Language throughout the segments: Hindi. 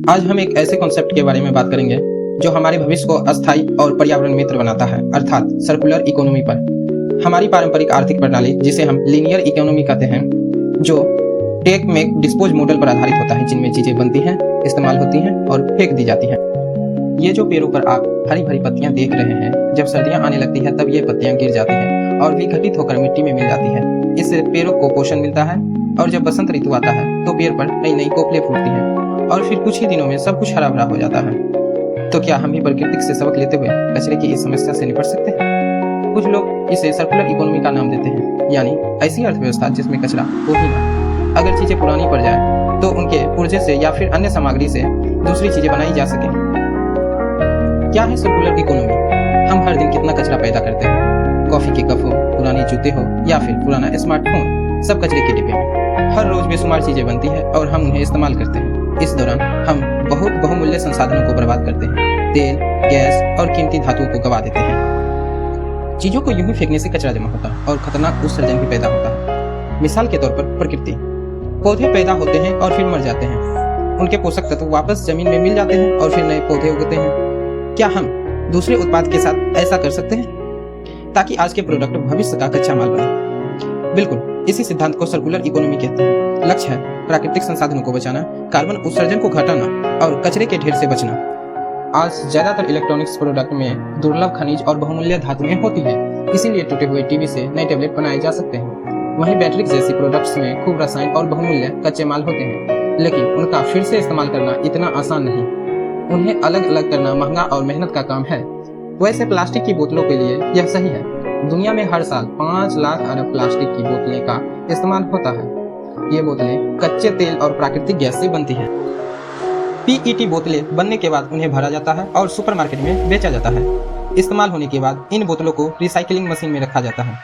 आज हम एक ऐसे कॉन्सेप्ट के बारे में बात करेंगे जो हमारे भविष्य को अस्थायी और पर्यावरण मित्र बनाता है, अर्थात सर्कुलर इकोनॉमी पर। हमारी पारंपरिक आर्थिक प्रणाली, जिसे हम लीनियर इकोनॉमी कहते हैं, जो टेक मेक डिस्पोज मॉडल पर आधारित होता है, जिनमें चीजें बनती हैं, इस्तेमाल होती हैं और फेंक दी जाती हैं। ये जो पेड़ों पर आप हरी भरी पत्तियां देख रहे हैं, जब सर्दियां आने लगती है तब ये पत्तियां गिर जाती हैं और विघटित होकर मिट्टी में मिल जाती है। इससे पेड़ों को पोषण मिलता है और जब बसंत ऋतु आता है तो पेड़ पर नई नई कोपलें फूटती हैं और फिर कुछ ही दिनों में सब कुछ हरा भरा हो जाता है। तो क्या हम भी प्रकृति से सबक लेते हुए कचरे की इस समस्या से निपट सकते हैं? कुछ लोग इसे सर्कुलर इकोनॉमी का नाम देते हैं, यानी ऐसी अर्थव्यवस्था जिसमें कचरा हो ही ना। अगर चीजें पुरानी पड़ जाए तो उनके पुर्जे से या फिर अन्य सामग्री से दूसरी चीजें बनाई जा सके। क्या है सर्कुलर इकोनॉमी? हम हर दिन कितना कचरा पैदा करते हैं? कॉफी के कप हो, पुराने जूते हो या फिर पुराना स्मार्टफोन, सब कचरे के डिब्बे में। हर रोज बेशुमार चीजें बनती है और हम उन्हें इस्तेमाल करते हैं। इस दौरान हम बहुत बहुमूल्य संसाधनों को बर्बाद करते हैं, तेल, गैस और कीमती धातुओं को गवा देते हैं। चीजों को यूं ही फेंकने से कचरा जमा होता है और खतरनाक उत्सर्जन भी पैदा होता है। मिसाल के तौर पर प्रकृति, पौधे पैदा होते हैं और फिर मर जाते हैं। उनके पोषक तत्व वापस जमीन में मिल जाते हैं और फिर नए पौधे उगते हैं। क्या हम दूसरे उत्पाद के साथ ऐसा कर सकते हैं ताकि आज के प्रोडक्ट भविष्य का कच्चा माल बने? बिल्कुल, इसी सिद्धांत को सर्कुलर इकोनॉमी कहते हैं। लक्ष्य है प्राकृतिक संसाधनों को बचाना, कार्बन उत्सर्जन को घटाना और कचरे के ढेर से बचना। आज ज्यादातर इलेक्ट्रॉनिक्स प्रोडक्ट में दुर्लभ खनिज और बहुमूल्य धातुएं होती हैं, इसीलिए टूटे हुए टीवी से नए टैबलेट बनाए जा सकते हैं। वहीं बैटरी जैसी प्रोडक्ट्स में खूब रसायन और बहुमूल्य कच्चे माल होते हैं, लेकिन उनका फिर से इस्तेमाल करना इतना आसान नहीं। उन्हें अलग अलग करना महंगा और मेहनत का काम है। वैसे प्लास्टिक की बोतलों के लिए यह सही है। दुनिया में हर साल 5 लाख अरब प्लास्टिक की बोतलें का इस्तेमाल होता है। ये बोतलें कच्चे तेल और प्राकृतिक गैस से बनती हैं। पीईटी बोतलें बनने के बाद उन्हें भरा जाता है और सुपरमार्केट में बेचा जाता है। इस्तेमाल होने के बाद इन बोतलों को रिसाइकलिंग मशीन में रखा जाता है।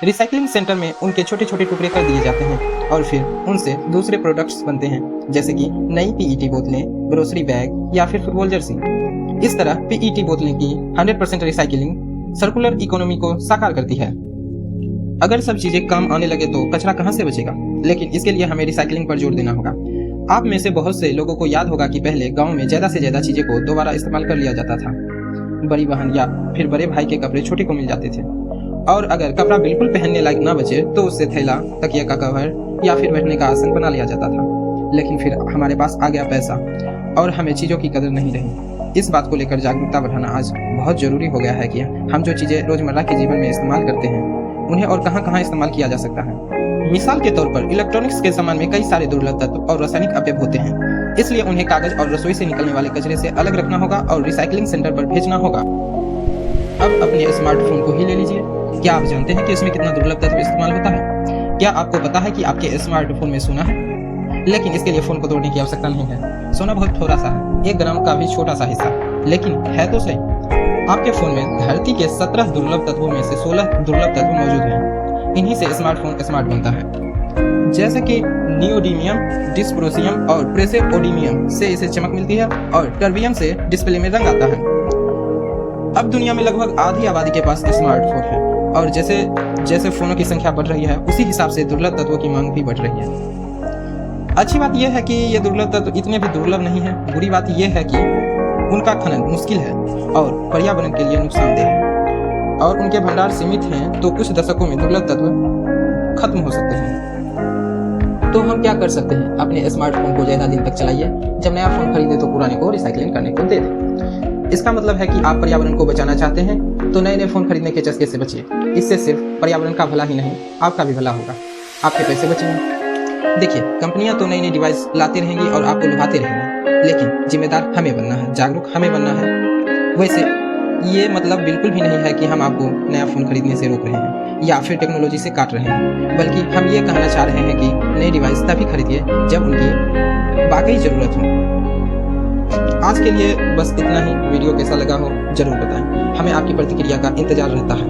रिसाइकलिंग सेंटर में उनके छोटे छोटे टुकड़े कर दिए जाते हैं और फिर उनसे दूसरे प्रोडक्ट्स बनते हैं, जैसे कि नई पीईटी बोतलें, ग्रोसरी बैग या फिर फुटबॉल जर्सी। इस तरह पीईटी बोतलें की 100% रिसाइकलिंग सर्कुलर इकोनॉमी को साकार करती है। अगर सब चीजें काम आने लगे तो कचरा कहां से बचेगा? लेकिन इसके लिए हमें रिसाइकलिंग पर जोर देना होगा। आप में से बहुत से लोगों को याद होगा कि पहले गांव में ज्यादा से ज्यादा चीजें को दोबारा इस्तेमाल कर लिया जाता था। बड़ी बहन या फिर बड़े भाई के कपड़े छोटे को मिल जाते थे और अगर कपड़ा बिल्कुल पहनने लायक ना बचे तो उससे थैला, तकिया का कवर या फिर बैठने का आसन बना लिया जाता था। लेकिन फिर हमारे पास आ गया पैसा और हमें चीजों की कदर नहीं रही। इस बात को लेकर जागरूकता बढ़ाना आज बहुत जरूरी हो गया है कि हम जो चीजें रोजमर्रा के जीवन में इस्तेमाल करते हैं उन्हें और कहां इस्तेमाल किया जा सकता है। मिसाल के तौर पर इलेक्ट्रॉनिक्स के सामान में कई सारे दुर्लभ तत्व और रासायनिक अपव्यय होते हैं, इसलिए उन्हें कागज और रसोई से निकलने वाले कचरे से अलग रखना होगा और रिसाइकलिंग सेंटर पर भेजना होगा। अब अपने स्मार्टफोन को ही ले लीजिए। क्या आप जानते हैं कि इसमें कितना दुर्लभ तत्व इस्तेमाल होता है? क्या आपको पता है कि आपके स्मार्टफोन में सोना है? लेकिन इसके लिए फोन को तोड़ने की आवश्यकता नहीं है। सोना बहुत थोड़ा सा है, 1 ग्राम का भी छोटा सा हिस्सा, लेकिन है तो सही। आपके फोन में धरती के 17 दुर्लभ तत्वों में से 16 दुर्लभ तत्व मौजूद हैं। इन्हीं से स्मार्टफोन स्मार्ट बनता है, जैसे कि नियोडीमियम, डिस्प्रोसियम और प्रेसेओडीमियम से इसे चमक मिलती है और टर्बियम से डिस्प्ले में रंग आता है। अब दुनिया में लगभग आधी आबादी के पास स्मार्टफोन है और जैसे जैसे फोनों की संख्या बढ़ रही है उसी हिसाब से दुर्लभ तत्वों की मांग भी बढ़ रही है। अच्छी बात यह है कि ये दुर्लभ तत्व इतने भी दुर्लभ नहीं है। बुरी बात यह है कि उनका खनन मुश्किल है और पर्यावरण के लिए नुकसानदेह है और उनके भंडार सीमित हैं, तो कुछ दशकों में दुर्लभ तत्व खत्म हो सकते हैं। तो हम क्या कर सकते हैं? अपने स्मार्टफोन को ज्यादा दिन तक चलाइए। जब नया फोन खरीदे तो पुराने को रिसाइकलिंग करने को दे दें। इसका मतलब है कि आप पर्यावरण को बचाना चाहते हैं तो नए नए फोन खरीदने के चस्के से बचिए। इससे सिर्फ पर्यावरण का भला ही नहीं, आपका भी भला होगा, आपके पैसे बचेंगे। देखिए, कंपनियां तो नई नई डिवाइस लाती रहेंगी और आपको लुभाते रहेंगे, लेकिन जिम्मेदार हमें बनना है, जागरूक हमें बनना है। वैसे ये मतलब बिल्कुल भी नहीं है कि हम आपको नया फोन खरीदने से रोक रहे हैं या फिर टेक्नोलॉजी से काट रहे हैं, बल्कि हम ये कहना चाह रहे हैं कि नई डिवाइस तभी खरीदिए जब उनकी वाकई जरूरत हो। आज के लिए बस इतना ही। वीडियो कैसा लगा हो जरूर बताएं, हमें आपकी प्रतिक्रिया का इंतजार रहता है।